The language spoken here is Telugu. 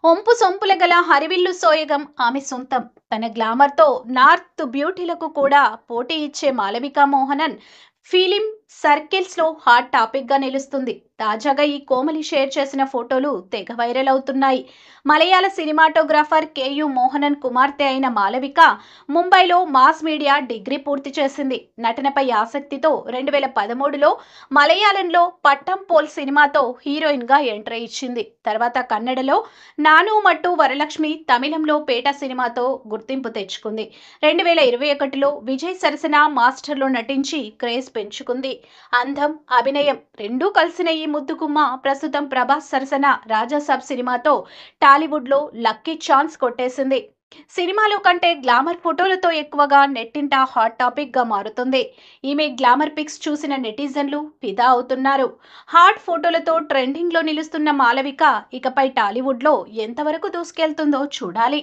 ఒంపు సొంపుల గల హరివిల్లు సోయగం ఆమె సొంతం. తన గ్లామర్‌తో నార్త్ బ్యూటీలకు కూడా పోటీ ఇచ్చే మాళవిక మోహనన్ ఫిలిం సర్కిల్స్‌లో హాట్ టాపిక్‌గా నిలుస్తుంది. తాజాగా ఈ కోమలి షేర్ చేసిన ఫోటోలు తెగ వైరల్ అవుతున్నాయి. మలయాళ సినిమాటోగ్రాఫర్ కేయు మోహనన్ కుమార్తె అయిన మాళవిక ముంబైలో మాస్ మీడియా డిగ్రీ పూర్తి చేసింది. నటనపై ఆసక్తితో 2013లో మలయాళంలో పట్టం పోల్ సినిమాతో హీరోయిన్‌గా ఎంట్రీ ఇచ్చింది. తర్వాత కన్నడలో నాను మట్టు వరలక్ష్మి, తమిళంలో పేట సినిమాతో గుర్తింపు తెచ్చుకుంది. 2021లో విజయ్ సరసన మాస్టర్లో నటించి క్రేజ్ పెంచుకుంది. అందం, అభినయం రెండూ కలిసిన ఈ ముద్దుగుమ్మ ప్రస్తుతం ప్రభాస్ సరసన రాజాసాబ్ సినిమాతో టాలీవుడ్లో లక్కీ ఛాన్స్ కొట్టేసింది. సినిమాలో కంటే గ్లామర్ ఫోటోలతో ఎక్కువగా నెట్టింట హాట్ టాపిక్ గా మారుతుంది. ఈమె గ్లామర్ పిక్స్ చూసిన నెటిజన్లు ఫిదా అవుతున్నారు. హాట్ ఫోటోలతో ట్రెండింగ్ లో నిలుస్తున్న మాళవిక ఇకపై టాలీవుడ్ లో ఎంతవరకు దూసుకెళ్తుందో చూడాలి.